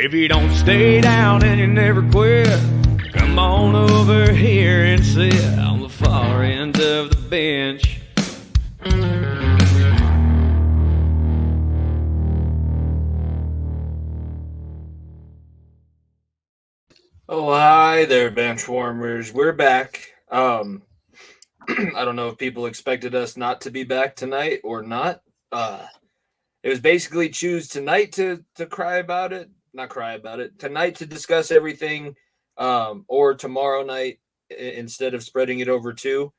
If you don't stay down and you never quit, come on over here and sit on the far end of the bench. Oh, hi there, bench warmers. We're back. I don't know if people expected us not to be back tonight or not. It was basically choose tonight to cry about it, not cry about it, tonight to discuss everything, or tomorrow night instead of spreading it over two.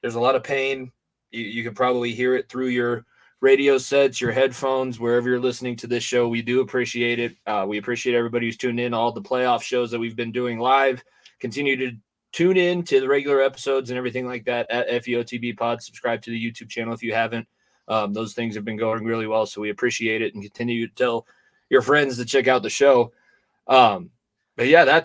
There's a lot of pain. You can probably hear it through your radio sets, your headphones, wherever you're listening to this show. We do appreciate it. We appreciate everybody who's tuned in, all the playoff shows that we've been doing live. Continue to tune in to the regular episodes and everything like that at FEOTB Pod. Subscribe to the YouTube channel if you haven't. Those things have been going really well, so we appreciate it, and continue to tell your friends to check out the show. But yeah,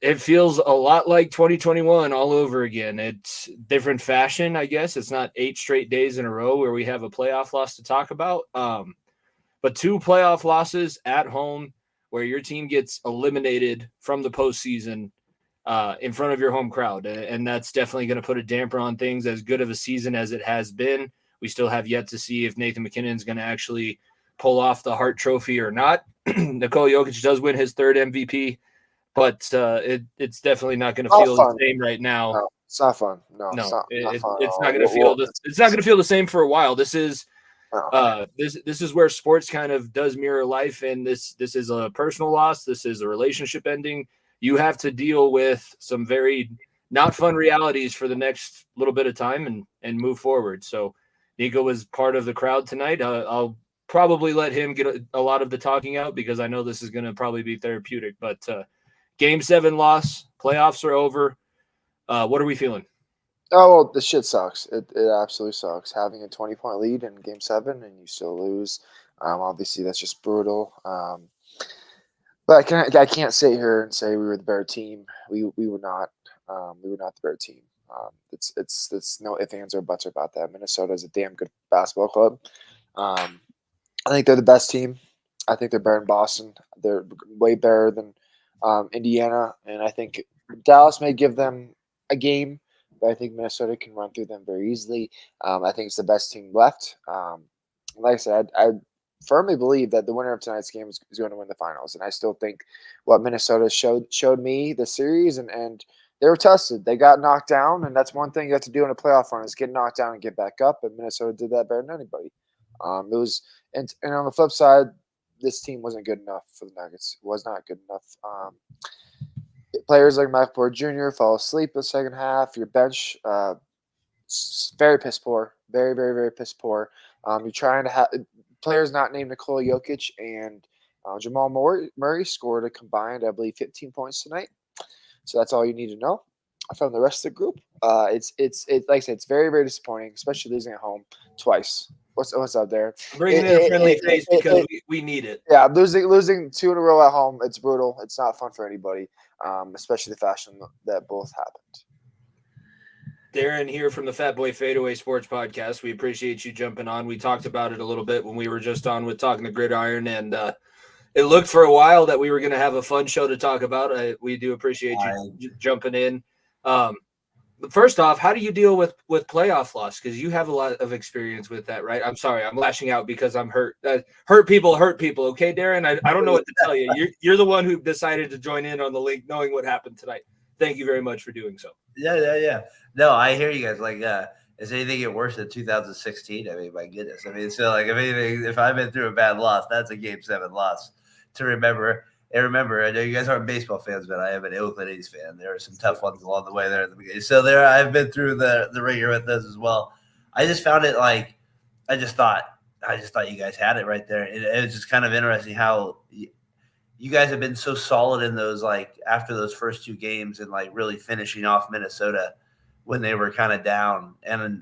it feels a lot like 2021 all over again. It's different fashion, I guess. It's not 8 straight days in a row where we have a playoff loss to talk about. But 2 playoff losses at home where your team gets eliminated from the postseason in front of your home crowd. And that's definitely going to put a damper on things. As good of a season as it has been, we still have yet to see if Nathan McKinnon is going to actually pull off the Hart Trophy or not. Nikola Jokic does win his 3rd MVP. But it's definitely not going to feel the same right now. No, it's not fun. No, it's not going to feel. It's not going to feel the same for a while. This is this is where sports kind of does mirror life, and this is a personal loss. This is a relationship ending. You have to deal with some very not fun realities for the next little bit of time and move forward. So Nico was part of the crowd tonight. I'll probably let him get a lot of the talking out because I know this is going to probably be therapeutic, but. Game 7 loss. Playoffs are over. What are we feeling? Oh, well, the shit sucks. It absolutely sucks. Having a 20-point lead in Game 7 and you still lose. Obviously, that's just brutal. But I can't sit here and say we were the better team. We were not. We were not the better team. It's no ifs, ands, or buts about that. Minnesota is a damn good basketball club. I think they're the best team. I think they're better than Boston. They're way better than Indiana, and I think Dallas may give them a game, but I think Minnesota can run through them very easily. I think it's the best team left. Like I said, I firmly believe that the winner of tonight's game is going to win the finals, and I still think what Minnesota showed me the series, and they were tested. They got knocked down, and that's one thing you have to do in a playoff run is get knocked down and get back up, and Minnesota did that better than anybody. And on the flip side, this team wasn't good enough for the Nuggets. It was not good enough. Players like Michael Porter Jr. fell asleep in the second half. Your bench, very piss poor. Very, very, very piss poor. You're trying to have players not named Nikola Jokic and Jamal Murray scored a combined, I believe, 15 points tonight. So that's all you need to know from the rest of the group. It's like I said, it's very, very disappointing, especially losing at home twice. What's up there? Bringing in a friendly face because we need it. Yeah, losing 2 in a row at home, it's brutal. It's not fun for anybody, especially the fashion that both happened. Darren here from the Fat Boy Fadeaway Sports Podcast. We appreciate you jumping on. We talked about it a little bit when we were just on with Talking the Gridiron, and it looked for a while that we were going to have a fun show to talk about. We do appreciate you jumping in. First off, how do you deal with playoff loss? Because you have a lot of experience with that, right? I'm sorry, I'm lashing out because I'm hurt. Hurt people. Okay, Darren? I don't know what to tell you. You're the one who decided to join in on the link knowing what happened tonight. Thank you very much for doing so. Yeah. No, I hear you guys. Like, is anything get worse than 2016? I mean, my goodness. I mean, so like, if I've been through a bad loss, that's a Game 7 loss to remember. And remember, I know you guys aren't baseball fans, but I am an Oakland A's fan. There are some tough ones along the way there at the beginning. So I've been through the ringer with those as well. I just found it like, I just thought you guys had it right there. It was just kind of interesting how you guys have been so solid in those, like after those first 2 games and like really finishing off Minnesota when they were kind of down. And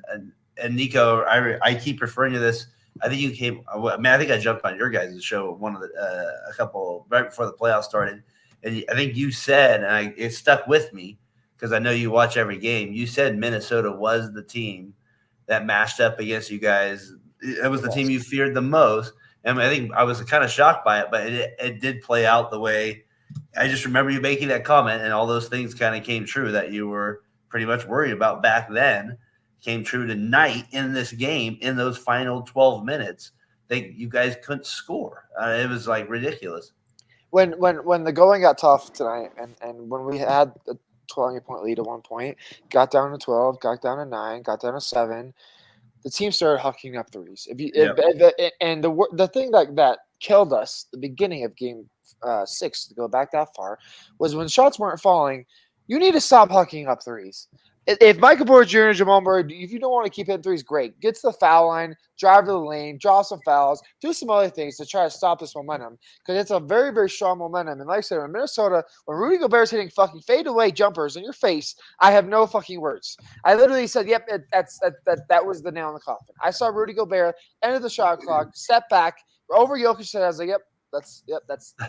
Nico, I keep referring to this. I think you came. I mean, I think I jumped on your guys' show a couple right before the playoffs started, and I think you said, and it stuck with me because I know you watch every game. You said Minnesota was the team that matched up against you guys. It was the team you feared the most, And I think I was kind of shocked by it, but it did play out the way I just remember you making that comment, and all those things kind of came true that you were pretty much worried about back then. Came true tonight in this game in those final 12 minutes. You guys couldn't score. It was like ridiculous. When the going got tough tonight, and when we had the 20-point lead at one point, got down to 12, got down to 9, got down to 7. The team started hucking up threes. And the thing that killed us the beginning of game 6 to go back that far was when shots weren't falling. You need to stop hucking up threes. If Michael Porter Jr. and Jamal Murray, if you don't want to keep hitting threes, great. Get to the foul line, drive to the lane, draw some fouls, do some other things to try to stop this momentum because it's a very, very strong momentum. And like I said, in Minnesota, when Rudy Gobert's hitting fucking fadeaway jumpers in your face, I have no fucking words. I literally said, "Yep, that was the nail in the coffin." I saw Rudy Gobert enter the shot clock, step back over Jokic, and I was like, "Yep."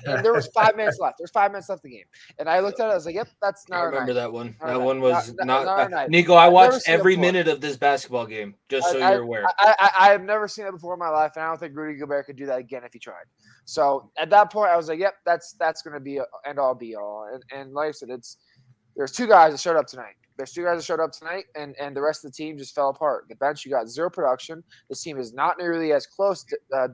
And there was 5 minutes left. There's 5 minutes left in the game. And I looked at it, I was like, yep, that's not I remember that one. That one was not Nico, I watched every minute of this basketball game, just so you're aware. I have never seen it before in my life, and I don't think Rudy Gobert could do that again if he tried. So at that point, I was like, yep, that's going to be end all be all. And like I said, there's 2 guys that showed up tonight. There's 2 guys that showed up tonight, and the rest of the team just fell apart. The bench, you got 0 production. This team is not nearly as close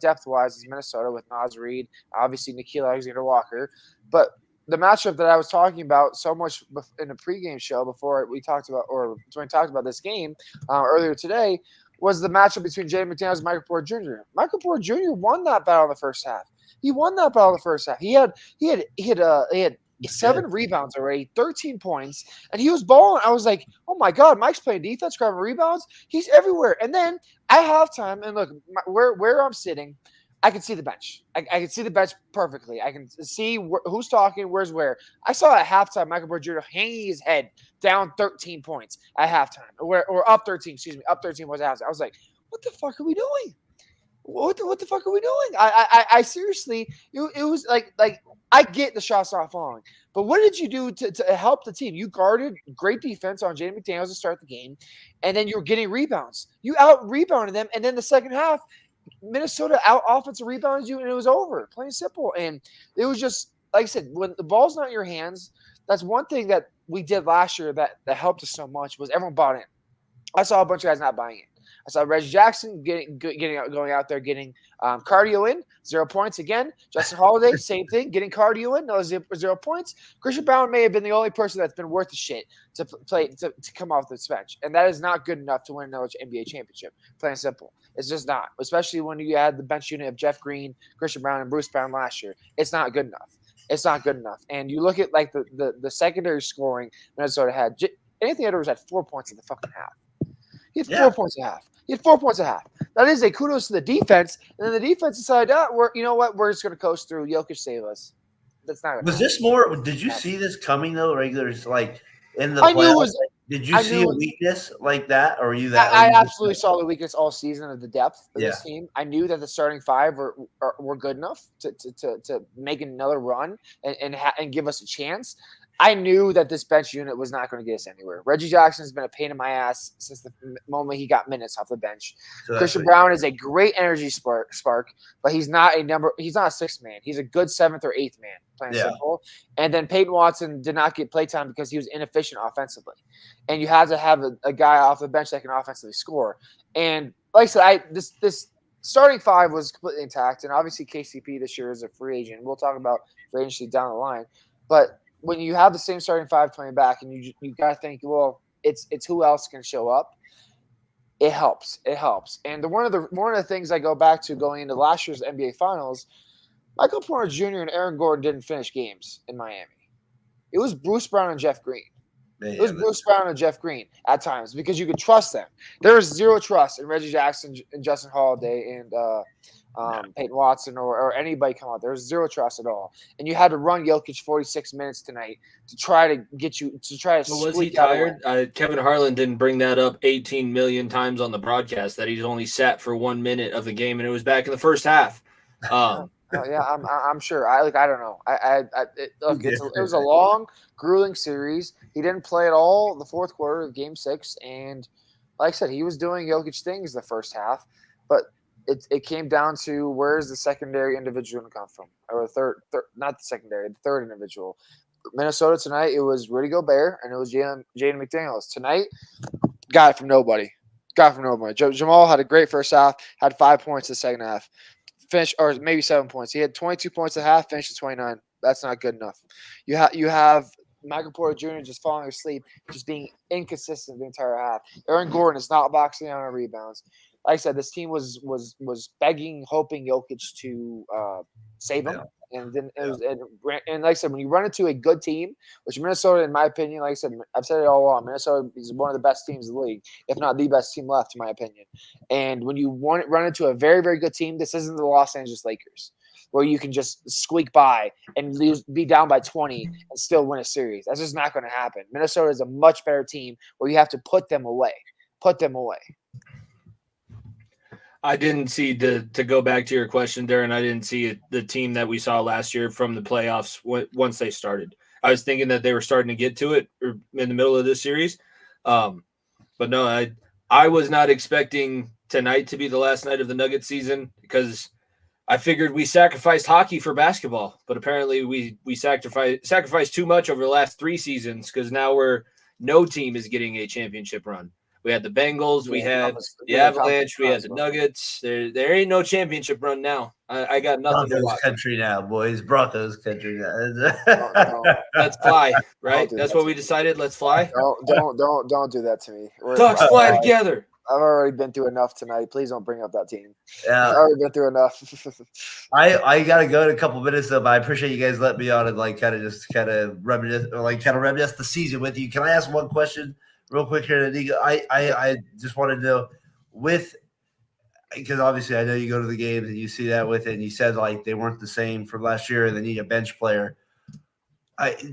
depth-wise as Minnesota with Naz Reid, obviously Nickeil Alexander-Walker. But the matchup that I was talking about so much in the pregame show before we talked about, or when we talked about this game earlier today, was the matchup between Jaden McDaniels and Michael Porter Jr. Michael Porter Jr. won that battle in the first half. He won that battle in the first half. He had 7 rebounds already, 13 points, and he was balling. I was like, oh my God, Mike's playing defense, grabbing rebounds. He's everywhere. And then at halftime, and look, where I'm sitting, I can see the bench. I can see the bench perfectly. I can see who's talking, where's where. I saw at halftime Michael Porter Jr. hanging his head down 13 points at halftime, or up 13, up 13 was at halftime. I was like, what the fuck are we doing? What the fuck are we doing? I seriously, it was like I get the shots not falling, but what did you do to help the team? You guarded great defense on Jaden McDaniels to start the game, and then you were getting rebounds. You out rebounded them, and then the second half, Minnesota out offensive rebounded you, and it was over, plain and simple. And it was just like I said, when the ball's not in your hands, that's one thing that we did last year that helped us so much was everyone bought in. I saw a bunch of guys not buying in. I saw Reggie Jackson going out there, getting cardio in, 0 points again. Justin Holiday, same thing, getting cardio in, no 0 points. Christian Brown may have been the only person that's been worth the shit to play to come off the bench, and that is not good enough to win another NBA championship. Plain and simple, it's just not. Especially when you had the bench unit of Jeff Green, Christian Brown, and Bruce Brown last year, it's not good enough. It's not good enough. And you look at like the secondary scoring Minnesota had. Anthony Edwards had 4 points in the fucking half. He had 4 points a half. He had 4 points a half. That is a kudos to the defense. And then the defense decided, you know what? We're just going to coast through. Jokic save us. That's not. Was this more? Did you see this coming though? Regulars like in the playoffs. Did you see a weakness like that, or were you that? I absolutely saw the weakness all season of the depth of this team. I knew that the starting 5 were good enough to make another run and give us a chance. I knew that this bench unit was not going to get us anywhere. Reggie Jackson has been a pain in my ass since the moment he got minutes off the bench. So Christian Brown is a great energy spark, but he's not a sixth man. He's a good 7th or 8th man, plain simple. And then Peyton Watson did not get playtime because he was inefficient offensively. And you had to have a guy off the bench that can offensively score. And like I said, this starting 5 was completely intact. And obviously KCP this year is a free agent. We'll talk about free agency down the line. But when you have the same starting 5 playing back, and you got to think, well, it's who else can show up. It helps. It helps. And one of the things I go back to going into last year's NBA Finals, Michael Porter Jr. and Aaron Gordon didn't finish games in Miami. It was Bruce Brown and Jeff Green. It was Bruce Brown and Jeff Green at times because you could trust them. There was 0 trust in Reggie Jackson and Justin Holiday and Peyton Watson or anybody come out. There was 0 trust at all. And you had to run Jokic 46 minutes tonight to try to get you to try to. Was he tired? Kevin Harlan didn't bring that up 18 million times on the broadcast that he's only sat for 1 minute of the game, and it was back in the first half. Yeah, I'm sure. I don't know. It was a long, grueling series. He didn't play at all the fourth quarter of Game 6, and like I said, he was doing Jokic things the first half. But it came down to where's the secondary individual going to come from, or third, not the secondary, the third individual. Minnesota tonight, it was Rudy Gobert and it was Jaden McDaniels. Tonight, got it from nobody. Jamal had a great first half, had 5 points in the second half. Finished, or maybe 7 points. He had 22 points at half, finished at 29. That's not good enough. You have Michael Porter Jr. just falling asleep, just being inconsistent the entire half. Aaron Gordon is not boxing out on rebounds. Like I said, this team was begging, hoping Jokic to save him. And then it was, and like I said, when you run into a good team, which Minnesota, in my opinion, like I said, I've said it all along, Minnesota is one of the best teams in the league, if not the best team left, in my opinion. And when you run into a very, very good team, this isn't the Los Angeles Lakers, where you can just squeak by and be down by 20 and still win a series. That's just not going to happen. Minnesota is a much better team where you have to put them away. I didn't see to go back to your question, Darren. I didn't see the team that we saw last year from the playoffs once they started. I was thinking that they were starting to get to it in the middle of this series, but no, I was not expecting tonight to be the last night of the Nuggets season because I figured we sacrificed hockey for basketball, but apparently we sacrificed too much over the last 3 seasons because now no team is getting a championship run. We had the Bengals, we had the Avalanche, we had the Nuggets. There ain't no championship run now. I got nothing to watch. Country now, boys. Broncos country now. Let's fly, right? That's what we decided. Let's fly. Don't do that to me. Ducks fly together. I've already been through enough tonight. Please don't bring up that team. Yeah. I've already been through enough. I gotta go in a couple minutes though, but I appreciate you guys letting me on and kind of reminisce the season with you. Can I ask one question real quick here, Nico? I just wanted to know because obviously I know you go to the games and you see that with it, and you said like they weren't the same from last year and they need a bench player.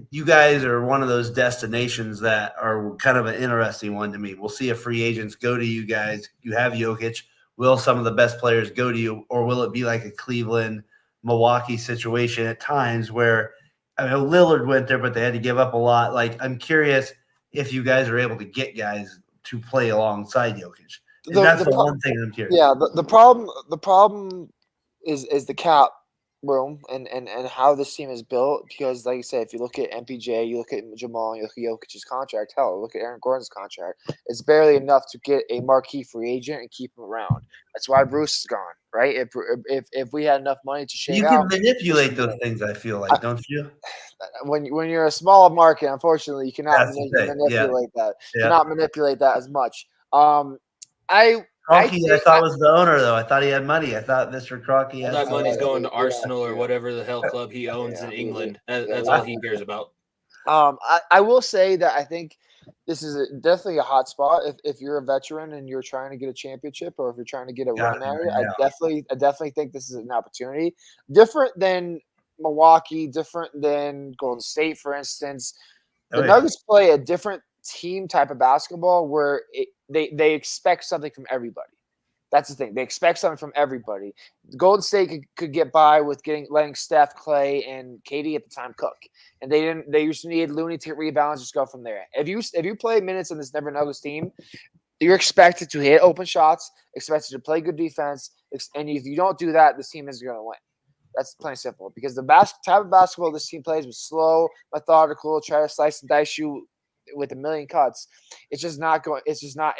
You guys are one of those destinations that are kind of an interesting one to me. We'll see if free agents go to you guys. You have Jokic. Will some of the best players go to you, or will it be like a Cleveland, Milwaukee situation at times where Lillard went there, but they had to give up a lot? Like, I'm curious if you guys are able to get guys to play alongside Jokic. That's the one thing I'm curious. Yeah, the problem is the cap room and how this team is built, because like I said, if you look at MPJ, you look at Jamal, you look at Jokic's contract, hell, look at Aaron Gordon's contract. It's barely enough to get a marquee free agent and keep him around. That's why Bruce is gone, right? If we had enough money to shake out, you can manipulate those things, I feel like, don't you? When you're a small market, unfortunately, you cannot manipulate that. You cannot manipulate that as much. Kroenke, I thought was the owner, though. I thought he had money. I thought Mr. Kroenke had that money's going to Arsenal or whatever the hell club he owns in England. That's all he cares about. I will say that I think this is definitely a hot spot. If you're a veteran and you're trying to get a championship, or if you're trying to get a run at it, I definitely think this is an opportunity. Different than Milwaukee, different than Golden State, for instance. The Nuggets play a different team type of basketball where they expect something from everybody. That's the thing. They expect something from everybody. Golden State could get by with letting Steph, Clay, and KD at the time cook, and they didn't. They used to need Looney to rebounds. Just go from there. If you play minutes in this Denver Nuggets team, you're expected to hit open shots, expected to play good defense, and if you don't do that, this team isn't going to win. That's plain simple, because the type of basketball this team plays was slow, methodical, try to slice and dice you with a million cuts. It's just not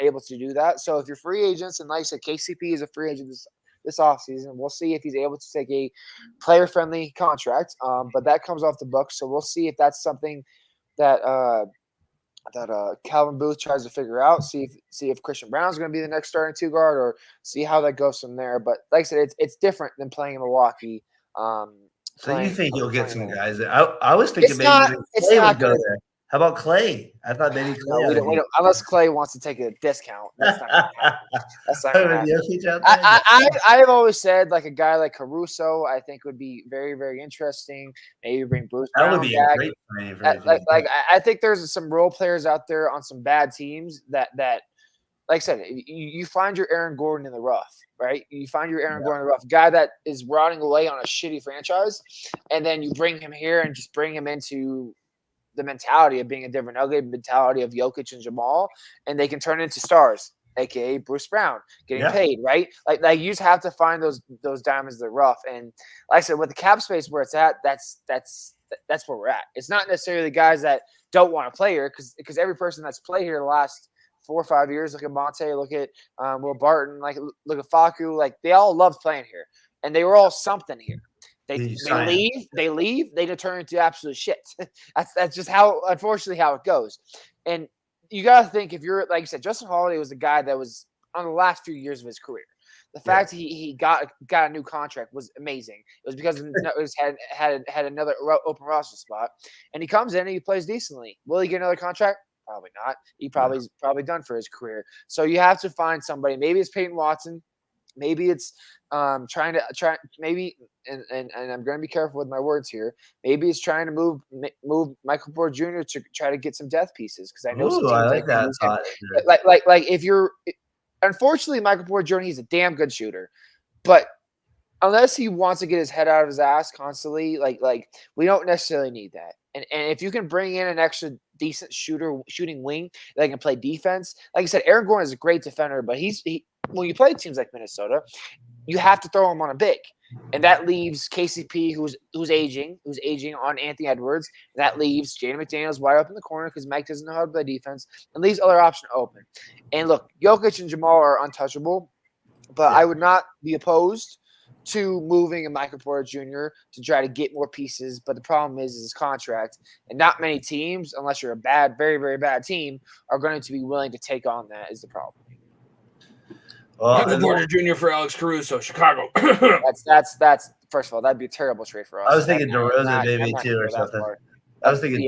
able to do that. So if you're free agents, and like I said, KCP is a free agent this offseason, we'll see if he's able to take a player-friendly contract. But that comes off the books, so we'll see if that's something that Calvin Booth tries to figure out. See if Christian Brown's going to be the next starting 2 guard, or see how that goes from there. But like I said, it's different than playing in Milwaukee. So you think you'll get some guys? I was thinking Clay would go there. How about Clay? I thought maybe Clay. We don't, unless Clay wants to take a discount. That's not going to happen. I've always said, like, a guy like Caruso, I think would be very, very interesting. Maybe bring Bruce Brown would be back. A great training for I think there's some role players out there on some bad teams that like I said, you find your Aaron Gordon in the rough, right? You find your Aaron Gordon in the rough, guy that is rotting away on a shitty franchise, and then you bring him here and just bring him into the mentality of being a different ugly mentality of Jokic and Jamal, and they can turn into stars. aka Bruce Brown, getting Yeah. paid, right? Like you just have to find those diamonds in the rough. And like I said, with the cap space where it's at, that's where we're at. It's not necessarily the guys that don't want to play here, because every person that's played here the last 4 or 5 years, look at Monte, look at Will Barton, like look at Facu, like they all loved playing here, and they were all something here. They leave, they turn into absolute shit. That's just how, unfortunately, how it goes. And you got to think, if you're, like you said, Justin Holiday was the guy that was on the last few years of his career. The fact he got a new contract was amazing. It was because it had another open roster spot, and he comes in and he plays decently. Will he get another contract? Probably not. He's probably done for his career. So you have to find somebody. Maybe it's Peyton Watson. Maybe it's maybe, and I'm going to be careful with my words here. Maybe it's trying to move Michael Porter Jr. to try to get some depth pieces, because I know some teams I like that thought. like if you're. Unfortunately, Michael Porter Jr., he's a damn good shooter, but unless he wants to get his head out of his ass constantly, like we don't necessarily need that. And if you can bring in an extra decent shooting wing that can play defense, like I said, Aaron Gordon is a great defender, but when you play teams like Minnesota, you have to throw him on a big, and that leaves KCP, who's aging on Anthony Edwards. And that leaves Jaden McDaniels wide open in the corner because Mike doesn't know how to play defense, and leaves other options open. And look, Jokic and Jamal are untouchable, but I would not be opposed to moving a Michael Porter Jr. to try to get more pieces. But the problem is his contract, and not many teams, unless you're a bad, very, very bad team, are going to be willing to take on that. Is the problem. Michael Porter Jr. for Alex Caruso, Chicago. that's first of all, that'd be a terrible trade for us. I was thinking DeRozan maybe too, or something. I was thinking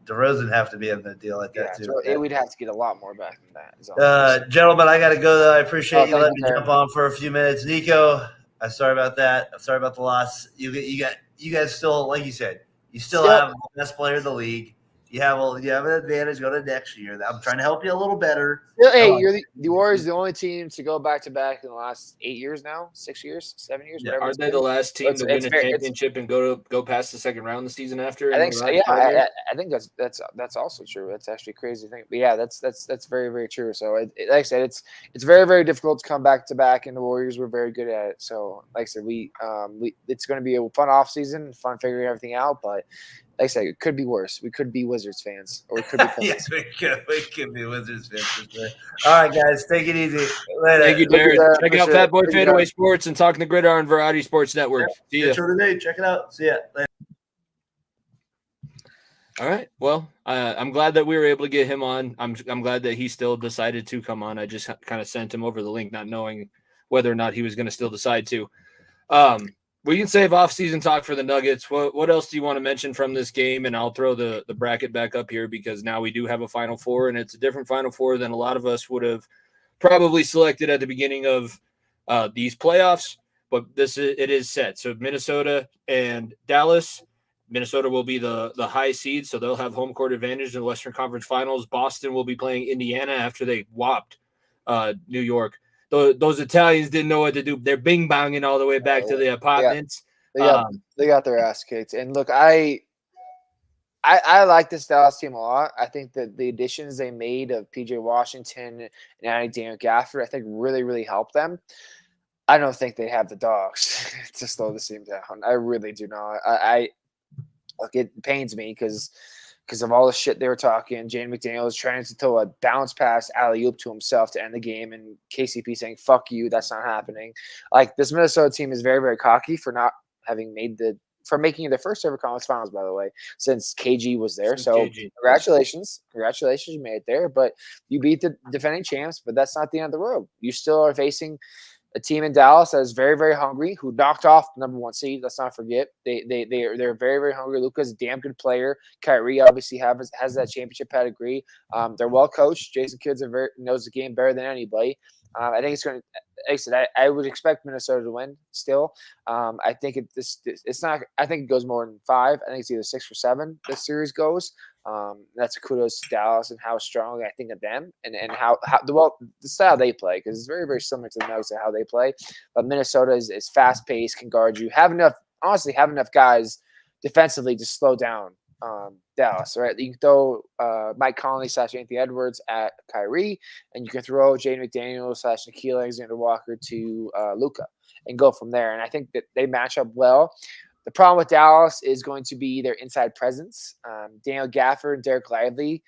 DeRozan have to be in the deal like that too. So we'd have to get a lot more back than that. Gentlemen, I got to go though. I appreciate you letting me jump on for a few minutes. Nico, I'm sorry about that. I'm sorry about the loss. You guys still, like you said, you still have the best player in the league. You have an advantage going to next year. I'm trying to help you a little better. Hey, the Warriors, the only team to go back to back in the last 8 years now, 6 years, 7 years. Yeah, aren't they the last team to win a championship and go past the second round the season after? I think so. Yeah, I think that's also true. That's actually crazy thing. But yeah, that's very, very true. So like I said, it's very, very difficult to come back to back, and the Warriors were very good at it. So like I said, we it's going to be a fun off season, fun figuring everything out, but. Like I said, it could be worse. We could be Wizards fans, or it could be. Yes, we could be Wizards fans for sure. All right, guys, take it easy. Later. Thank you, Darren. Check out Fat Boy Fadeaway Sports and Talking the Gridiron Variety Sports Network. See ya. Today. Check it out. See ya. Later. All right. Well, I'm glad that we were able to get him on. I'm glad that he still decided to come on. I just kind of sent him over the link, not knowing whether or not he was going to still decide to. We can save off-season talk for the Nuggets. What else do you want to mention from this game? And I'll throw the bracket back up here because now we do have a Final Four, and it's a different Final Four than a lot of us would have probably selected at the beginning of these playoffs. But it is set. So Minnesota and Dallas. Minnesota will be the high seed, so they'll have home court advantage in the Western Conference Finals. Boston will be playing Indiana after they whopped New York. Those Italians didn't know what to do. They're bing-bonging all the way back to the apartments. Yeah. They got their ass kicked. And look, I like this Dallas team a lot. I think that the additions they made of P.J. Washington and adding Daniel Gafford, I think really, really helped them. I don't think they have the dogs to slow this team down. I really do not. Look, it pains me because of all the shit they were talking. Jaden McDaniels was trying to throw a bounce pass alley-oop to himself to end the game, and KCP saying, fuck you, that's not happening. Like, this Minnesota team is very, very cocky for not having making their first ever conference finals, by the way, since KG was there. Congratulations. Congratulations, you made it there. But you beat the defending champs, but that's not the end of the road. You still are facing a team in Dallas that is very, very hungry, who knocked off the number 1 seed. Let's not forget. They're very, very hungry. Luka's a damn good player. Kyrie obviously has that championship pedigree. They're well coached. Jason Kidd knows the game better than anybody. I think it's going to. Like I said, I would expect Minnesota to win still. I think it's not. I think it goes more than 5. I think it's either 6 or 7. This series goes. That's kudos to Dallas and how strong I think of them and how the style they play, because it's very, very similar to the Nuggets and how they play. But Minnesota is fast paced, can guard you, have enough guys defensively to slow down Dallas, right? You can throw Mike Conley / Anthony Edwards at Kyrie, and you can throw Jaden McDaniels / Nikhil Alexander-Walker to Luka and go from there. And I think that they match up well. The problem with Dallas is going to be their inside presence. Daniel Gafford and Derek Lively.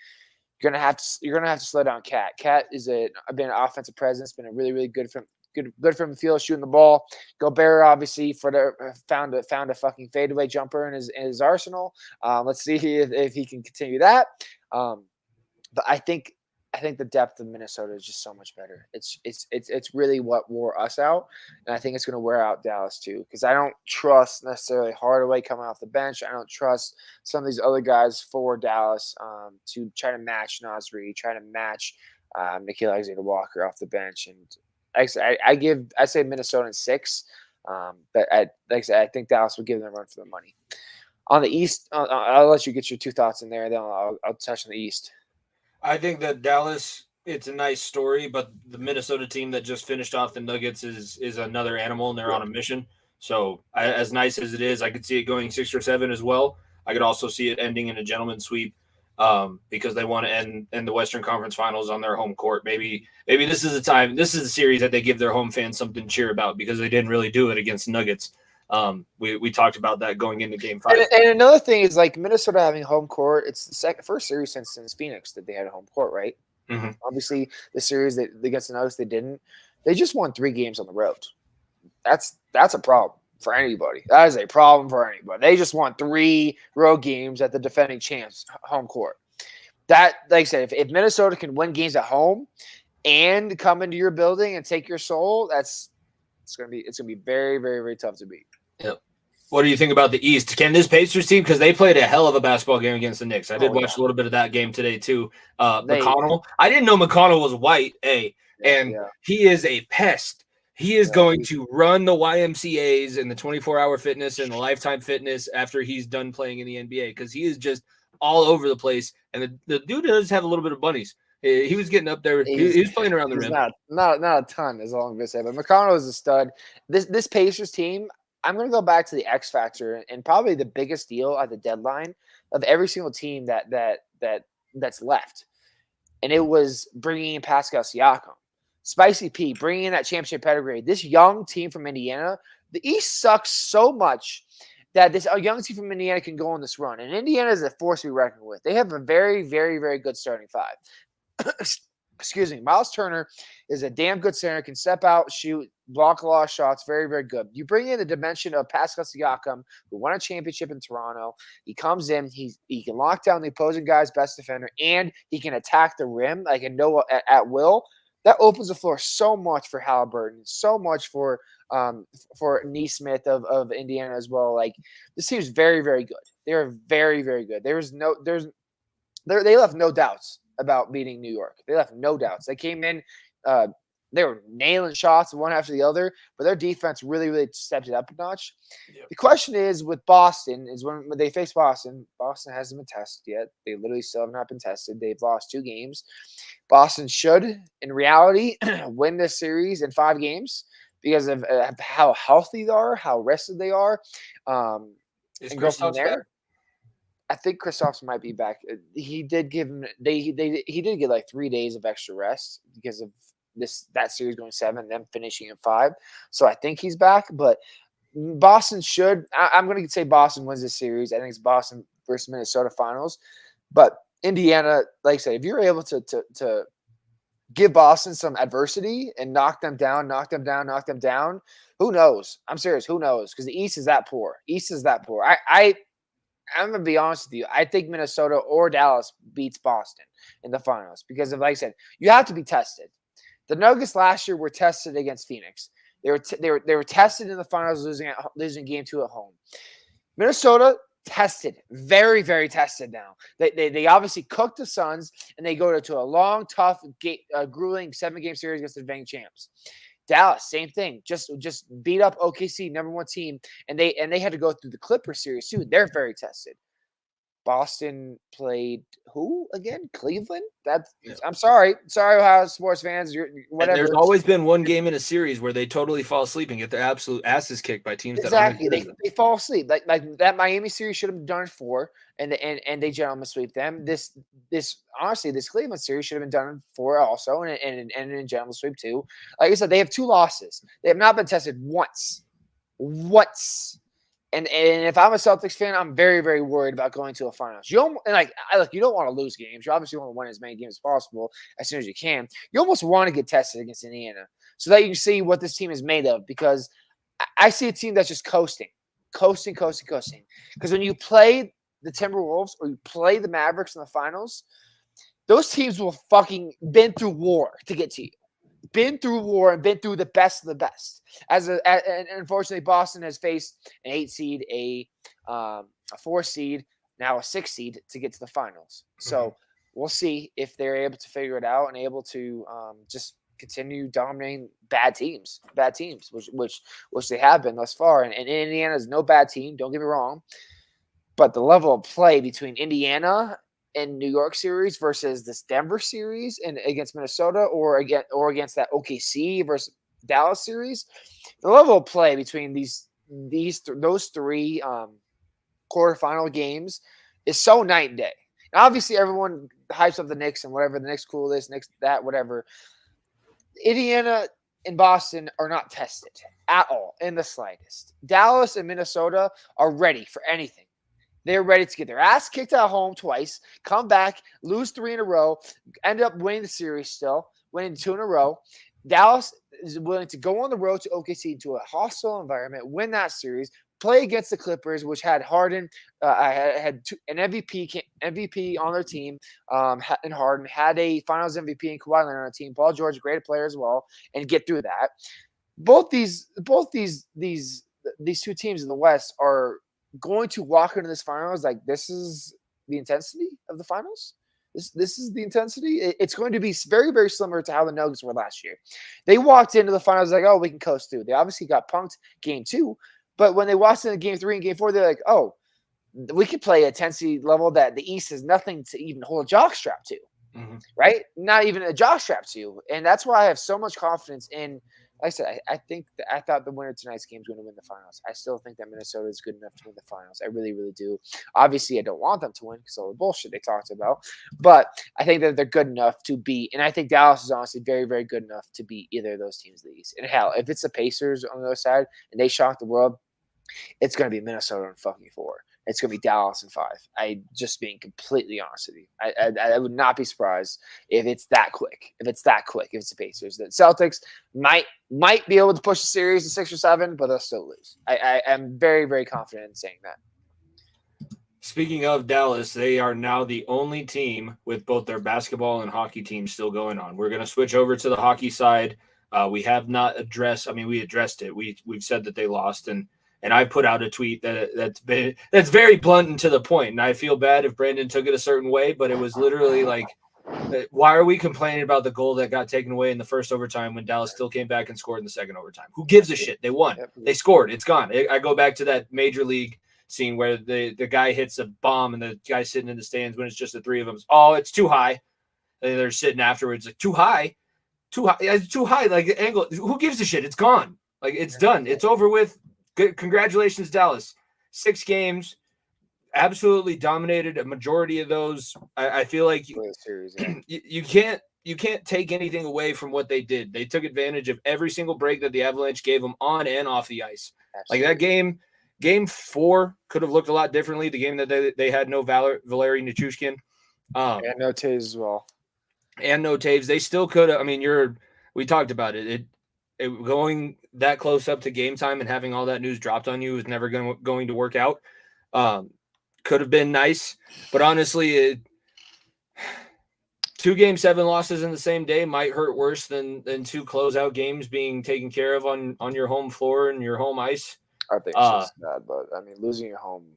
You're gonna have to slow down Cat. Cat is been an offensive presence, been a really good from the field, shooting the ball. Gobert obviously found a fucking fadeaway jumper in his arsenal. Let's see if he can continue that. But I think the depth of Minnesota is just so much better. It's really what wore us out, and I think it's going to wear out Dallas too. Because I don't trust necessarily Hardaway coming off the bench. I don't trust some of these other guys for Dallas to try to match Nasri, try to match Nikhil Alexander-Walker off the bench. And I say Minnesota in 6, but I think Dallas will give them a run for the money. On the East, I'll let you get your 2 thoughts in there. Then I'll touch on the East. I think that Dallas, it's a nice story, but the Minnesota team that just finished off the Nuggets is another animal, and they're on a mission. So as nice as it is, I could see it going 6 or 7 as well. I could also see it ending in a gentleman's sweep because they want to end the Western Conference Finals on their home court. Maybe this is the time. This is a series that they give their home fans something to cheer about because they didn't really do it against the Nuggets. We talked about that going into Game 5. And another thing is like Minnesota having home court. It's the first series since Phoenix that they had a home court, right? Mm-hmm. Obviously, the series against the Nuggets they didn't. They just won 3 games on the road. That's a problem for anybody. That is a problem for anybody. They just won 3 road games at the defending champs home court. That, like I said, if Minnesota can win games at home and come into your building and take your soul, it's gonna be very, very, very tough to beat. Yep. What do you think about the East? Can this Pacers team, because they played a hell of a basketball game against the Knicks. I did watch a little bit of that game today too. McConnell. I didn't know McConnell was white, and he is a pest. He is going to run the YMCAs and the 24-hour fitness and the lifetime fitness after he's done playing in the NBA because he is just all over the place. And the dude does have a little bit of bunnies. He was getting up there. He was playing around the rim. Not a ton, as long as I say. But McConnell is a stud. This Pacers team, I'm going to go back to the X factor and probably the biggest deal at the deadline of every single team that's left, and it was bringing in Pascal Siakam, Spicy P, bringing in that championship pedigree. This young team from Indiana, the East sucks so much that this young team from Indiana can go on this run, and Indiana is a force to be reckoned with. They have a very, very, very good starting 5. Excuse me. Miles Turner is a damn good center, can step out, shoot, block a lot of shots, very, very good. You bring in the dimension of Pascal Siakam, who won a championship in Toronto. He comes in, he can lock down the opposing guy's best defender, and he can attack the rim like a Noah at will. That opens the floor so much for Halliburton, so much for Neesmith of Indiana as well. Like, this team's very, very good. They are very, very good. They left no doubts about beating New York. They left no doubts. They came in, they were nailing shots one after the other, but their defense really, really stepped it up a notch. Yep. The question is with Boston is when they face Boston hasn't been tested yet. They literally still have not been tested. They've lost 2 games. Boston should, in reality, win this series in 5 games because of how healthy they are, how rested they are. Is and go from there. Back? I think Kristaps might be back. He did give him he did get like 3 days of extra rest because of that series going 7, them finishing in 5. So I think he's back. But Boston should. I'm going to say Boston wins this series. I think it's Boston versus Minnesota finals. But Indiana, like I said, if you're able to give Boston some adversity and knock them down, who knows? I'm serious. Who knows? Because the East is that poor. I'm going to be honest with you. I think Minnesota or Dallas beats Boston in the finals because of, like I said, you have to be tested. The Nuggets last year were tested against Phoenix. They were tested in the finals, losing game 2 at home. Minnesota tested, very, very tested now. They obviously cooked the Suns, and they go to a long, tough, grueling 7-game series against the defending champs. Dallas, same thing. Just beat up OKC, number 1 team, and they had to go through the Clippers series too. They're very tested. Boston played who again? Cleveland. That's Yeah. I'm sorry, Ohio sports fans. You're And whatever. there's always been one game in a series where they totally fall asleep and get their absolute asses kicked by teams that aren't Exactly. as good as them. They fall asleep. Like that Miami series should have done it for, and they gentlemen sweep them. This honestly, this Cleveland series should have been done for also, and in gentlemen sweep too. Like I said, they have 2 losses. They have not been tested once. And if I'm a Celtics fan, I'm very, very worried about going to a finals. You don't you don't want to lose games. You obviously want to win as many games as possible as soon as you can. You almost want to get tested against Indiana so that you can see what this team is made of. Because I see a team that's just coasting. Because when you play the Timberwolves or you play the Mavericks in the finals, those teams will fucking been through war to get to you. Been through war and been through the best of the best. And unfortunately, Boston has faced an 8 seed, a 4 seed, now a 6 seed to get to the finals. So we'll see if they're able to figure it out and able to just continue dominating bad teams, which they have been thus far. And Indiana is no bad team. Don't get me wrong, but the level of play between Indiana and New York series versus this Denver series and against Minnesota or against that OKC versus Dallas series, the level of play between those 3 quarterfinal games is so night and day. And obviously, everyone hypes up the Knicks and whatever the Knicks cool this, Knicks that, whatever. Indiana and Boston are not tested at all in the slightest. Dallas and Minnesota are ready for anything. They're ready to get their ass kicked at home twice, come back, lose 3 in a row, end up winning the series still, winning 2 in a row. Dallas is willing to go on the road to OKC into a hostile environment, win that series, play against the Clippers, which had Harden, an MVP on their team, and Harden had a Finals MVP in Kawhi Leonard on the team. Paul George, a great player as well, and get through that. Both these 2 teams in the West are going to walk into this finals like this is the intensity of the finals. This is the intensity. It's going to be very, very similar to how the Nuggets were last year. They walked into the finals like, oh, we can coast through. They obviously got punked game 2, but when they walked into game 3 and game 4, they're like, oh, we could play a intensity level that the East has nothing to even hold a jockstrap to, right? Not even a jockstrap to. And that's why I have so much confidence in. Like I said, I thought the winner of tonight's game is going to win the finals. I still think that Minnesota is good enough to win the finals. I really, really do. Obviously, I don't want them to win because of all the bullshit they talked about. But I think that they're good enough to beat. And I think Dallas is honestly very, very good enough to beat either of those teams in the East. And hell, if it's the Pacers on the other side and they shock the world, it's going to be Minnesota in fucking 4. It's going to be Dallas in 5. I just being completely honest with you. I would not be surprised if it's that quick. If it's the Pacers, the Celtics might be able to push the series to 6 or 7, but they'll still lose. I am very, very confident in saying that. Speaking of Dallas, they are now the only team with both their basketball and hockey teams still going on. We're going to switch over to the hockey side. We have not addressed. I mean, we addressed it. We've said that they lost, and I put out a tweet that's very blunt and to the point. And I feel bad if Brandon took it a certain way, but it was literally like, why are we complaining about the goal that got taken away in the first overtime when Dallas still came back and scored in the second overtime? Who gives a shit? They won. They scored. It's gone. I go back to that major league scene where the guy hits a bomb and the guy sitting in the stands when it's just the 3 of them. Oh, it's too high. And they're sitting afterwards like, too high. It's too high. Like the angle. Who gives a shit? It's gone. Like it's done. It's over with. Good. Congratulations, Dallas. 6 games, absolutely dominated a majority of those. I feel like you can't take anything away from what they did. They took advantage of every single break that the Avalanche gave them on and off the ice. Absolutely. Like that game 4 could have looked a lot differently. The game that they had no Valeri Nichushkin. And no Taves as well. And no Taves. They still could have. I mean, we talked about it. It going that close up to game time and having all that news dropped on you is never going to work out. Could have been nice, but honestly, 2 Game 7 losses in the same day might hurt worse than 2 closeout games being taken care of on your home floor and your home ice. I think it's just bad, but I mean, losing at home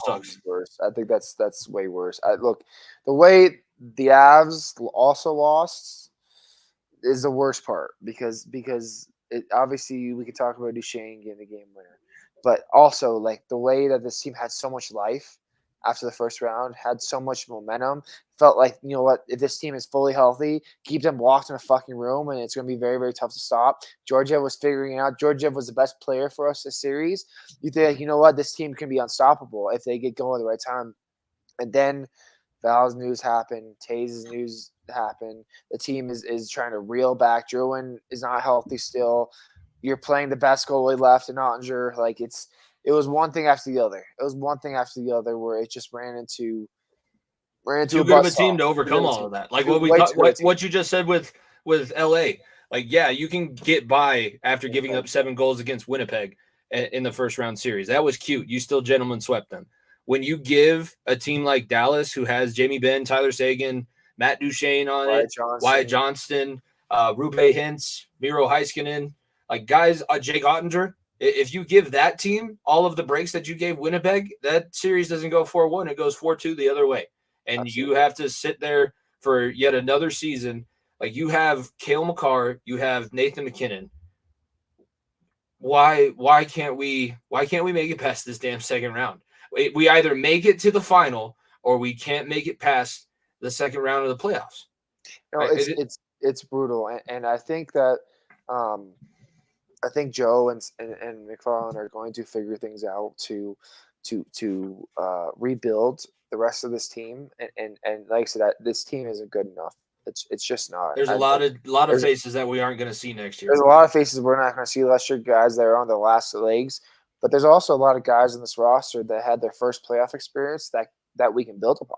sucks. Worse. I think that's way worse. Look, the way the Avs also lost is the worst part because it, obviously we could talk about Duchesne getting the game winner, but also like the way that this team had so much life after the first round, had so much momentum. Felt like, you know what, if this team is fully healthy, keep them locked in a fucking room, and it's going to be very, very tough to stop. Georgiev was figuring it out. Georgiev was the best player for us this series. You think, you know what, this team can be unstoppable if they get going at the right time. And then Val's news happened. Tays' news happened. The team is trying to reel back. Druin is not healthy still. You're playing the best goalie left in Ottinger. Like, it was one thing after the other. It was one thing after the other where it just ran into too a good of a buzzsaw. team to overcome all of that. Like what you just said with LA. Like, yeah, you can get by after giving up 7 goals against Winnipeg in the first round series. That was cute. You still gentlemen swept them. When you give a team like Dallas, who has Jamie Benn, Tyler Seguin, Matt Duchene on Wyatt Johnston, Rupe Hintz, Miro Heiskanen, like guys, Jake Ottinger, if you give that team all of the breaks that you gave Winnipeg, that series doesn't go 4-1. It goes 4-2 the other way. And Absolutely. You have to sit there for yet another season. Like, you have Cale Makar, you have Nathan McKinnon. Why can't we make it past this damn second round? We either make it to the final or we can't make it past the second round of the playoffs. No, it's brutal, and I think that I think Joe and McFarland are going to figure things out to rebuild the rest of this team, and like I said, this team isn't good enough. It's just not. There's a lot of faces that we aren't going to see next year. There's a lot of faces we're not going to see unless you're guys that are on the last legs. But there's also a lot of guys in this roster that had their first playoff experience that we can build upon,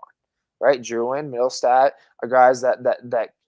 right? Druin, Middlestat are guys that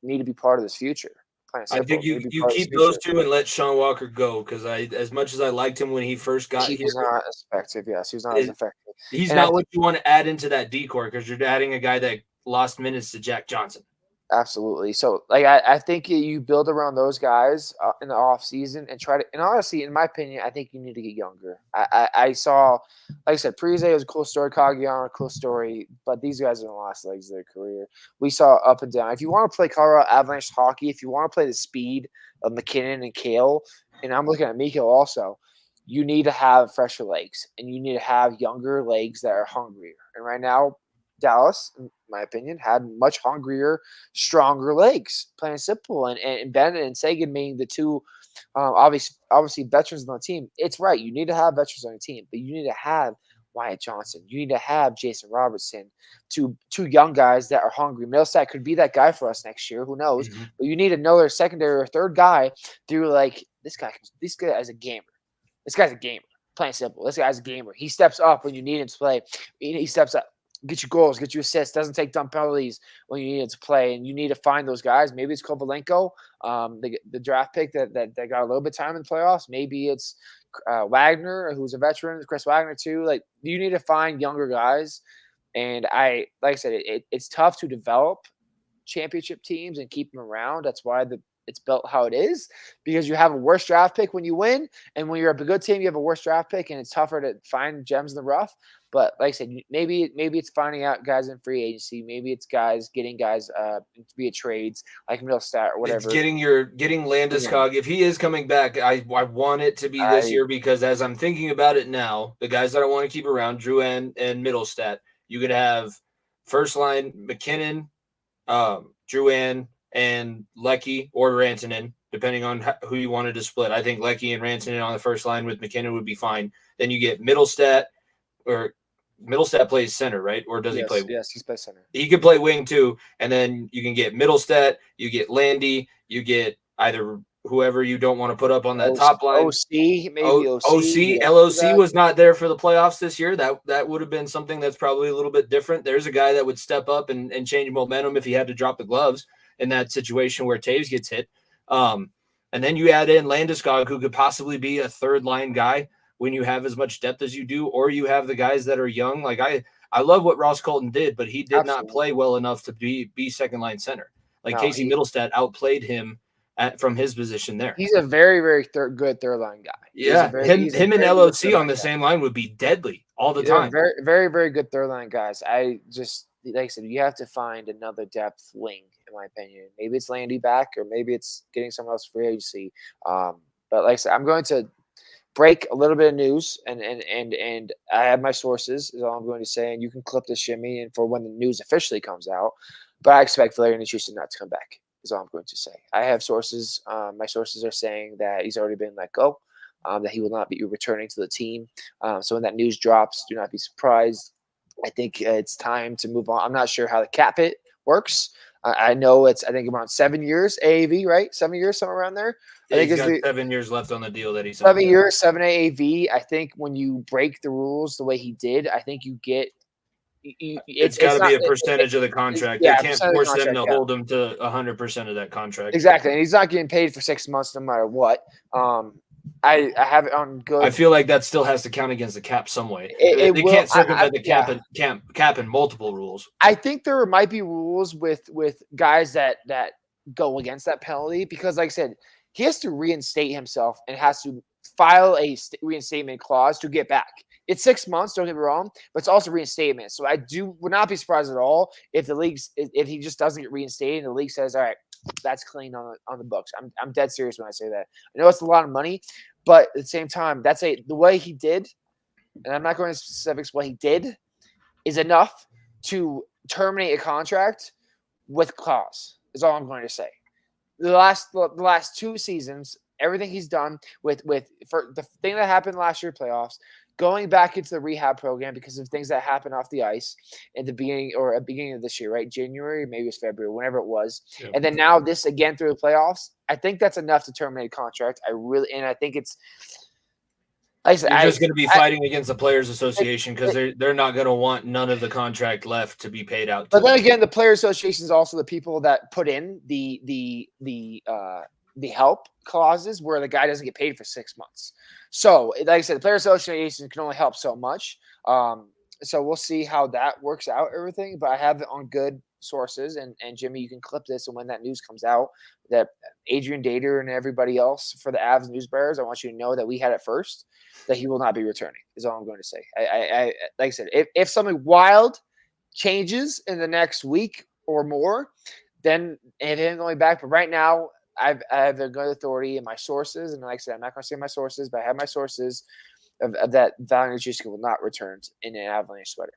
need to be part of this future. I think you keep those two and let Sean Walker go, because as much as I liked him when he first got here, he was not as effective. Yes, he was not as effective. He's not what you want to add into that decor, because you're adding a guy that lost minutes to Jack Johnson. Absolutely. So, like, I think you build around those guys in the off season and try to. And honestly, in my opinion, I think you need to get younger. I saw, like I said, Parise was a cool story, Cagliano, a cool story, but these guys are in the last legs of their career. We saw up and down. If you want to play Colorado Avalanche hockey, if you want to play the speed of McKinnon and Cale, and I'm looking at Mikko also, you need to have fresher legs and you need to have younger legs that are hungrier. And right now, Dallas, in my opinion, had much hungrier, stronger legs, plain and simple. And Bennett and Seguin being the two obviously veterans on the team. It's right. You need to have veterans on your team, but you need to have Wyatt Johnson. You need to have Jason Robertson, two young guys that are hungry. Middlestat could be that guy for us next year. Who knows? Mm-hmm. But you need another secondary or third guy through, like, this guy is a gamer. This guy's a gamer. Plain and simple. This guy's a gamer. He steps up when you need him to play. He steps up. Get you goals, get you assists, doesn't take dumb penalties when you need it to play, and you need to find those guys. Maybe it's Kovalenko, the draft pick that got a little bit of time in the playoffs. Maybe it's Wagner, who's a veteran, Chris Wagner too. Like, you need to find younger guys, and like I said, it's tough to develop championship teams and keep them around. That's why it's built how it is, because you have a worse draft pick when you win, and when you're a good team, you have a worse draft pick, and it's tougher to find gems in the rough. But like I said, maybe it's finding out guys in free agency. Maybe it's getting guys via trades like Middlestat or whatever. It's getting Landeskog. If he is coming back, I want it to be this year, because as I'm thinking about it now, the guys that I want to keep around, Druin and Middlestat, you could have first line McKinnon, Druin, and Leckie or Rantanen, depending on who you wanted to split. I think Leckie and Rantanen on the first line with McKinnon would be fine. Then you get Middlestat plays center, right? Or does he play? Yes, he plays center. He could play wing too. And then you can get Middlestat, you get Landy, you get either whoever you don't want to put up on that top line. LOC was not there for the playoffs this year. That would have been something that's probably a little bit different. There's a guy that would step up and change momentum if he had to drop the gloves in that situation where Taves gets hit. And then you add in Landeskog, who could possibly be a third line guy when you have as much depth as you do, or you have the guys that are young. Like, I love what Ross Colton did, but he did not play well enough to be second line center. Like, Casey Middlestat outplayed him from his position there. He's a very, very good third line guy. Yeah, him and LOC on the same line would be deadly all the time. Very, very, very good third line guys. I just, like I said, you have to find another depth wing, in my opinion. Maybe it's Landy back, or maybe it's getting someone else free agency. But like I said, I'm going to break a little bit of news, and I have my sources, is all I'm going to say, and you can clip this shimmy and for when the news officially comes out. But I expect Valerian Houston not to come back, is all I'm going to say. I have sources. My sources are saying that he's already been let go, that he will not be returning to the team. So when that news drops, do not be surprised. I think it's time to move on. I'm not sure how the cap hit works. I know I think around 7 years AAV, right? 7 years, somewhere around there. I think He's it's got 7 years left on the deal that he signed. 7 years, 7 AAV. I think when you break the rules the way he did, I think you get. It's got to be a percentage of the contract. Yeah, they can't force them to hold him to 100% of that contract. Exactly, and he's not getting paid for 6 months no matter what. I have it on good. I feel like that still has to count against the cap some way. They can't circumvent the cap in multiple rules. I think there might be rules with guys that go against that penalty because, like I said, he has to reinstate himself and has to file a reinstatement clause to get back. It's 6 months, don't get me wrong, but it's also reinstatement. So I would not be surprised at all if if he just doesn't get reinstated and the league says, all right, that's clean on the books. I'm dead serious when I say that. I know it's a lot of money, but at the same time, the way he did, and I'm not going into specifics, what he did is enough to terminate a contract with clause, is all I'm going to say. The last 2 seasons, everything he's done for the thing that happened last year playoffs, going back into the rehab program because of things that happened off the ice at the beginning of this year, right? January, maybe it was February, whenever it was. Yep. And then now this again through the playoffs, I think that's enough to terminate a contract. I think it's you're just going to be fighting against the Players Association because they're not going to want none of the contract left to be paid out. But then again, the Players Association is also the people that put in the help clauses where the guy doesn't get paid for 6 months. So, like I said, the Players Association can only help so much. So we'll see how that works out, everything. But I have it on good sources, and Jimmy, you can clip this, and when that news comes out, that Adrian Dater and everybody else for the Avs news bearers, I want you to know that we had it first, that he will not be returning, is all I'm going to say. I like I said, if something wild changes in the next week or more, then it ain't going back. But right now, I have a good authority in my sources, and like I said, I'm not going to say my sources, but I have my sources of that Valerian Houston will not return in an Avalanche sweater.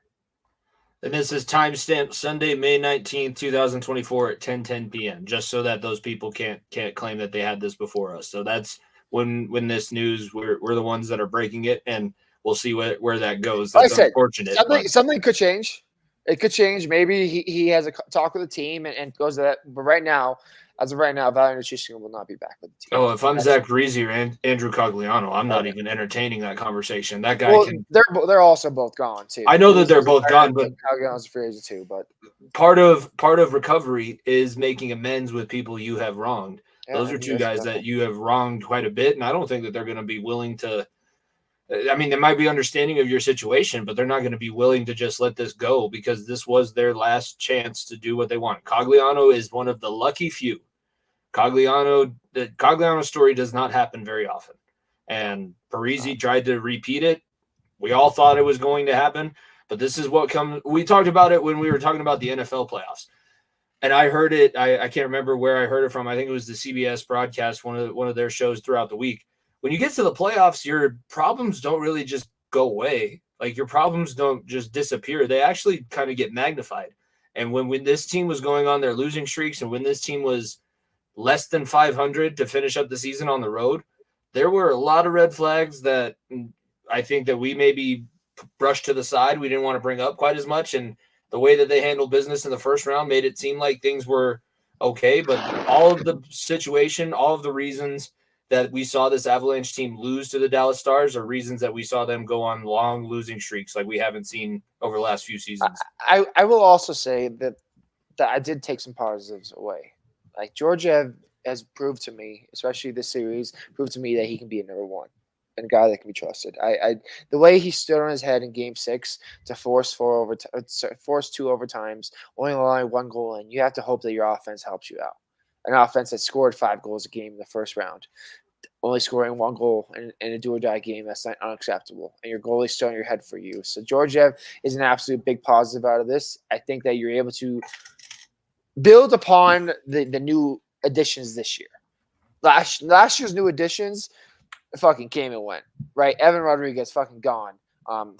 And this is timestamp Sunday, May 19th, 2024 at 10:10 p.m. Just so that those people can't claim that they had this before us. So that's when this news we're the ones that are breaking it, and we'll see where that goes. That's like I said, unfortunate. Something could change. It could change. Maybe he has a talk with the team and goes to that. But right now, as of right now, Valerian Houston will not be back with the team. Oh, if I'm Zach Parise or Andrew Cogliano, I'm not even entertaining that conversation. That guy can. They're also both gone too. I know that they're both gone, but Cogliano's a free agent too. But part of recovery is making amends with people you have wronged. Yeah, those are two guys that you have wronged quite a bit, and I don't think that they're going to be willing to. I mean, they might be understanding of your situation, but they're not going to be willing to just let this go because this was their last chance to do what they want. Cogliano is one of the lucky few. The Cogliano story does not happen very often. And Parise tried to repeat it. We all thought it was going to happen, but this is what comes. We talked about it when we were talking about the NFL playoffs. And I heard it. I can't remember where I heard it from. I think it was the CBS broadcast, one of their shows throughout the week. When you get to the playoffs, your problems don't really just go away. Like your problems don't just disappear. They actually kind of get magnified. And when this team was going on their losing streaks and when this team was less than 500 to finish up the season on the road, there were a lot of red flags that I think that we maybe brushed to the side. We didn't want to bring up quite as much. And the way that they handled business in the first round made it seem like things were okay. But all of the situation, all of the reasons that we saw this Avalanche team lose to the Dallas Stars are reasons that we saw them go on long losing streaks like we haven't seen over the last few seasons. I will also say that I did take some positives away. Like Georgiev has proved to me, especially this series, proved to me that he can be a number one and a guy that can be trusted. The way he stood on his head in Game 6 to force 2 overtimes, only allowing 1 goal in, you have to hope that your offense helps you out. An offense that scored 5 goals a game in the first round, only scoring 1 goal in a do-or-die game, that's not unacceptable. And your goalie's still on your head for you. So Georgiev is an absolute big positive out of this. I think that you're able to build upon the new additions this year. Last year's new additions, fucking came and went. Right, Evan Rodriguez fucking gone.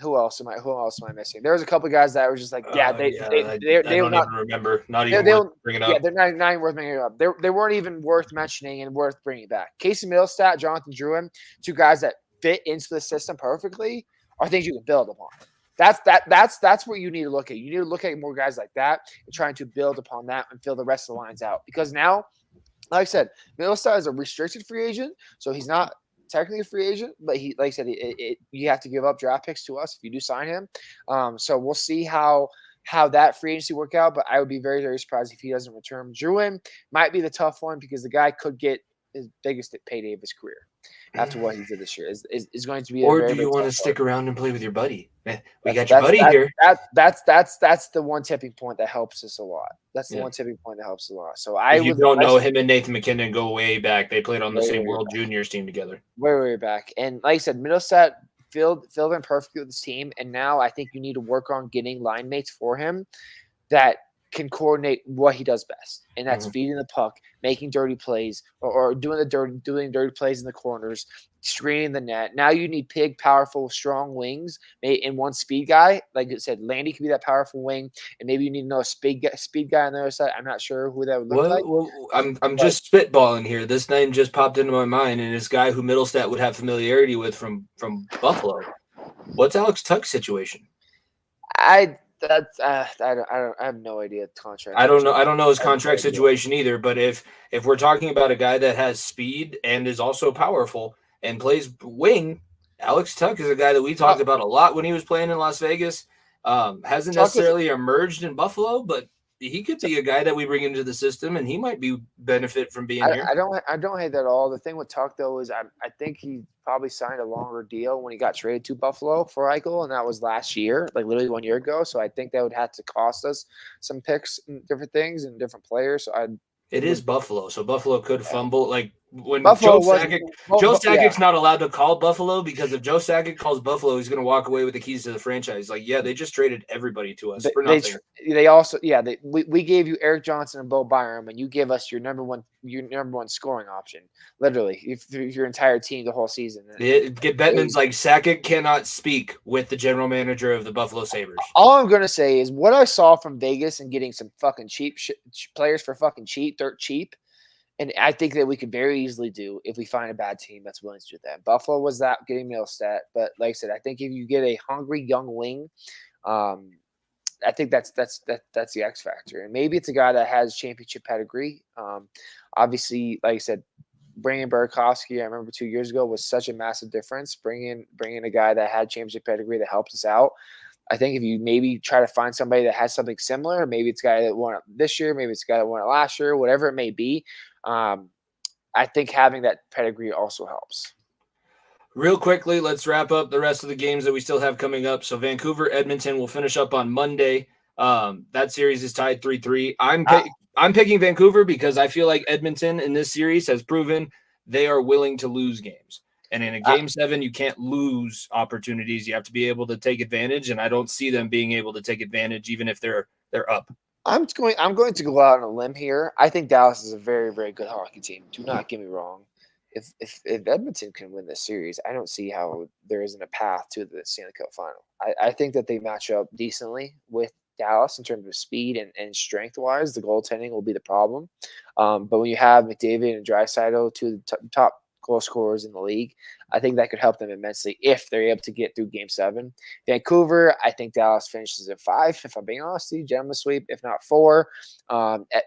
Who else am I missing? There was a couple guys that were just like, I they were don't not. even remember. Not They, even they, worth bringing yeah, up. they're not even worth bringing up. They weren't even worth mentioning and worth bringing back. Casey Middlestat, Jonathan Druin, two guys that fit into the system perfectly, are things you can build upon. That's what you need to look at. You need to look at more guys like that and trying to build upon that and fill the rest of the lines out. Because now, like I said, Middlestat is a restricted free agent, so he's not technically a free agent, but he, like I said, you have to give up draft picks to us if you do sign him. So we'll see how that free agency work out, but I would be very, very surprised if he doesn't return. Druin might be the tough one because the guy could get his biggest payday of his career after what he did this year. Is going to be Or a very, do you very want to tough stick part. around and play with your buddy? Man, we That's- got your buddy here. That's the one tipping point that helps us a lot. That's the Yeah. one tipping point that helps a lot. So I If you would don't know, him and Nathan McKinnon go way back. They played on the Way, same way World Juniors team together. way back. And like I said, Middlestat filled in perfectly with this team. And now I think you need to work on getting line mates for him that can coordinate what he does best. And that's feeding the puck, making dirty plays, or doing dirty plays in the corners, screening the net. Now you need big, powerful, strong wings and one speed guy. Like I said, Landy could be that powerful wing, and maybe you need to know a speed guy on the other side. I'm not sure who that would look like. Well, I'm just spitballing here. This name just popped into my mind, and this guy who Middlestat would have familiarity with from Buffalo. What's Alex Tuck's situation? I have no idea contract. I don't know his I have no contract idea. situation either. But if we're talking about a guy that has speed and is also powerful and plays wing, Alex Tuck is a guy that we talked about a lot when he was playing in Las Vegas. Hasn't necessarily emerged in Buffalo, but he could be a guy that we bring into the system, and he might be benefit from being here. I don't hate that at all. The thing with Tuck though is I think he probably signed a longer deal when he got traded to Buffalo for Eichel, and that was last year, like literally 1 year ago. So I think that would have to cost us some picks and different things and different players. So It is Buffalo, so Buffalo could fumble. Like when Buffalo Joe Sakic's not allowed to call Buffalo, because if Joe Sakic calls Buffalo, he's going to walk away with the keys to the franchise. Like, yeah, they just traded everybody to us for nothing. They also we gave you Eric Johnson and Bo Byram, and you give us your number one scoring option, literally, if your entire team the whole season. Get Bettman's like Sakic cannot speak with the general manager of the Buffalo Sabres. All I'm gonna say is what I saw from Vegas and getting some fucking cheap players for fucking dirt cheap. And I think that we could very easily do if we find a bad team that's willing to do that. Buffalo was that getting Middlestat, but like I said, I think if you get a hungry young wing, I think that's the X factor. And maybe it's a guy that has championship pedigree. Obviously, like I said, bringing Burakovsky, I remember 2 years ago, was such a massive difference. Bringing a guy that had championship pedigree that helped us out. I think if you maybe try to find somebody that has something similar, maybe it's a guy that won it this year, maybe it's a guy that won it last year, whatever it may be. I think having that pedigree also helps. Real quickly, let's wrap up the rest of the games that we still have coming up. So Vancouver, Edmonton will finish up on Monday. That series is tied 3-3. I'm picking Vancouver because I feel like Edmonton in this series has proven they are willing to lose games. And in a game 7, you can't lose opportunities. You have to be able to take advantage, and I don't see them being able to take advantage even if they're up. I'm going to go out on a limb here. I think Dallas is a very, very good hockey team. Do not get me wrong. If Edmonton can win this series, I don't see how there isn't a path to the Stanley Cup final. I think that they match up decently with Dallas in terms of speed and strength-wise. The goaltending will be the problem. But when you have McDavid and Draisaitl, two of the top goal scorers in the league, I think that could help them immensely if they're able to get through Game 7. Vancouver, I think Dallas finishes at 5, if I'm being honest with you, gentleman sweep, if not 4,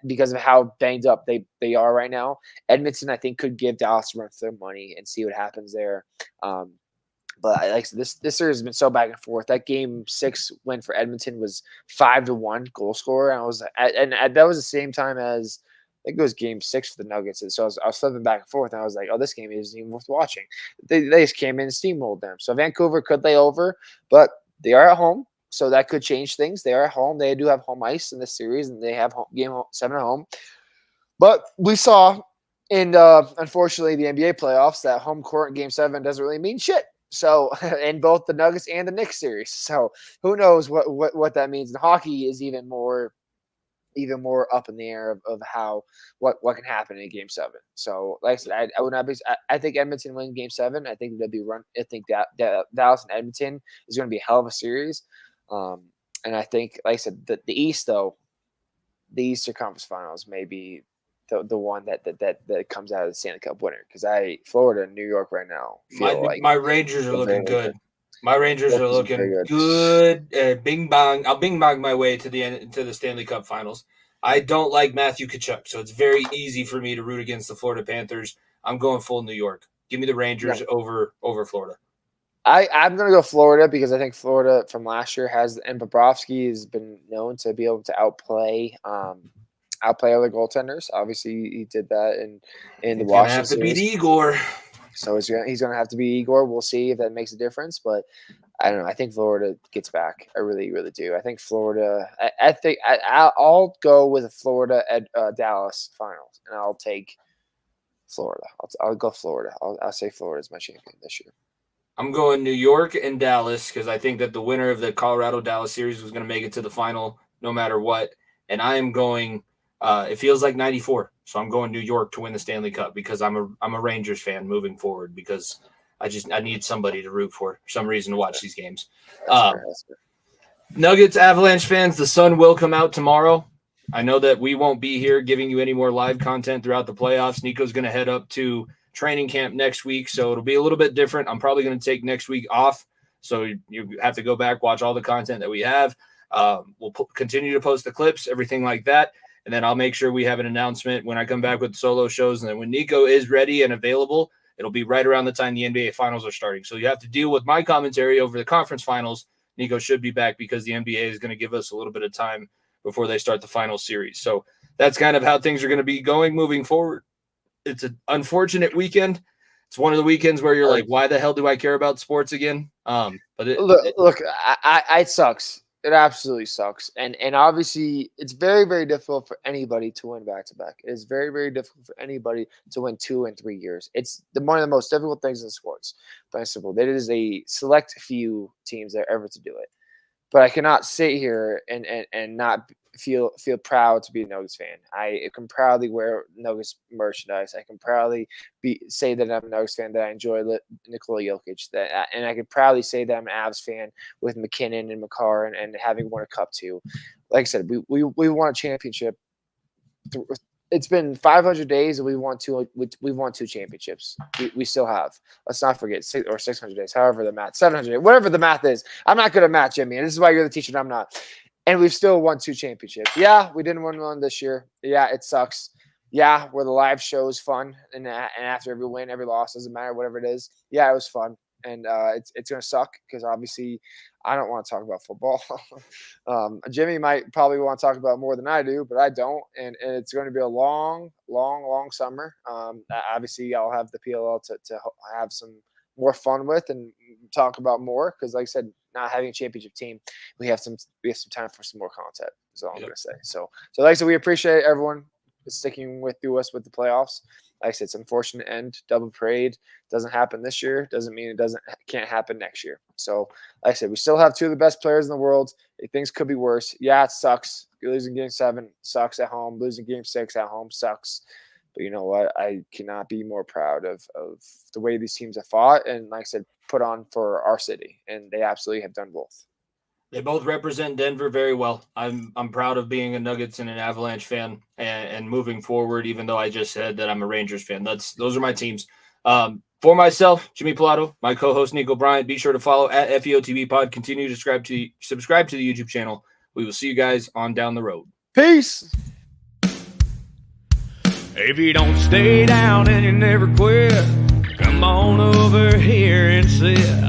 because of how banged up they are right now. Edmonton, I think, could give Dallas a run for their money and see what happens there. But I like this series has been so back and forth. That Game 6 win for Edmonton was 5-1 goal scorer, and that was the same time as I think it was Game 6 for the Nuggets. And so I was flipping back and forth, and I was like, oh, this game isn't even worth watching. They just came in and steamrolled them. So Vancouver could lay over, but they are at home, so that could change things. They are at home. They do have home ice in this series, and they have Game 7 at home. But we saw in, unfortunately, the NBA playoffs that home court in Game 7 doesn't really mean shit. So in both the Nuggets and the Knicks series. So who knows what that means. And hockey is even more even more up in the air of how what can happen in Game 7. So, like I said, I would not be. I think Edmonton win Game 7. I think they'll be run. I think that Dallas and Edmonton is going to be a hell of a series. And I think, like I said, the East though, the Eastern Conference Finals may be the one that comes out of the Stanley Cup winner, because Florida and New York right now feel My Rangers are looking good. My Rangers are looking good. Bing bong. I'll bing bong my way to the Stanley Cup Finals. I don't like Matthew Tkachuk, so it's very easy for me to root against the Florida Panthers. I'm going full New York. Give me the Rangers over Florida. I'm going to go Florida, because I think Florida from last year and Bobrovsky has been known to be able to outplay other goaltenders. Obviously, he did that in the Washington have to series. beat Igor. So he's going to have to be Igor. We'll see if that makes a difference, but I don't know. I think Florida gets back. I really, really do. I think Florida. I think I'll go with a Florida at Dallas Finals, and I'll take Florida. I'll go Florida. I'll say Florida is my champion this year. I'm going New York and Dallas, because I think that the winner of the Colorado-Dallas series was going to make it to the final no matter what. And I am going it feels like 94. So I'm going New York to win the Stanley Cup, because I'm a Rangers fan moving forward, because I need somebody to root for some reason to watch these games. That's fair. Nuggets, Avalanche fans, the sun will come out tomorrow. I know that we won't be here giving you any more live content throughout the playoffs. Nico's going to head up to training camp next week, so it'll be a little bit different. I'm probably going to take next week off, so you have to go back, watch all the content that we have. We'll continue to post the clips, everything like that, and then I'll make sure we have an announcement when I come back with solo shows. And then when Nico is ready and available, it'll be right around the time the NBA Finals are starting. So you have to deal with my commentary over the conference finals. Nico should be back, because the NBA is going to give us a little bit of time before they start the final series. So that's kind of how things are going to be going moving forward. It's an unfortunate weekend. It's one of the weekends where you're like, why the hell do I care about sports again? But it sucks. It absolutely sucks. And obviously it's very, very difficult for anybody to win back-to-back. It is very, very difficult for anybody to win 2 and 3 years. It's one of the most difficult things in sports. Plain and simple. There is a select few teams that are ever to do it. But I cannot sit here and not feel proud to be a Nuggets fan. I can proudly wear Nuggets merchandise. I can proudly say that I'm a Nuggets fan, that I enjoy Nikola Jokic, and I can proudly say that I'm an Avs fan with McKinnon and Makar and having won a cup too. Like I said, we won a championship. It's been 500 days and we've won two championships. We still have. Let's not forget 600 days, however the math, 700 days, whatever the math is. I'm not good at math, Jimmy, and this is why you're the teacher and I'm not. And we've still won 2 championships. Yeah, we didn't win one this year. Yeah, it sucks. Yeah, where the live show is fun, and after every win, every loss, doesn't matter, whatever it is. Yeah, it was fun. And it's going to suck, because obviously I don't want to talk about football. Jimmy might probably want to talk about it more than I do, but I don't. And it's going to be a long, long, long summer. Obviously, I'll have the PLL to have some more fun with and talk about more, because, like I said, not having a championship team, we have some time for some more content. Is all I'm going to say. So like I said, we appreciate everyone sticking with us with the playoffs. Like I said, it's an unfortunate end. Double parade doesn't happen this year. Doesn't mean it can't happen next year. So, like I said, we still have 2 of the best players in the world. Things could be worse. Yeah, it sucks. Losing Game 7 sucks at home. Losing Game 6 at home sucks. But you know what? I cannot be more proud of the way these teams have fought and, like I said, put on for our city. And they absolutely have done both. They both represent Denver very well. I'm proud of being a Nuggets and an Avalanche fan and moving forward, even though I just said that I'm a Rangers fan. Those are my teams. For myself, Jimmy Pilato, my co-host Nico Bryant, be sure to follow at FEOTV Pod. Continue to subscribe to the YouTube channel. We will see you guys on down the road. Peace. If you don't stay down and you never quit, come on over here and sit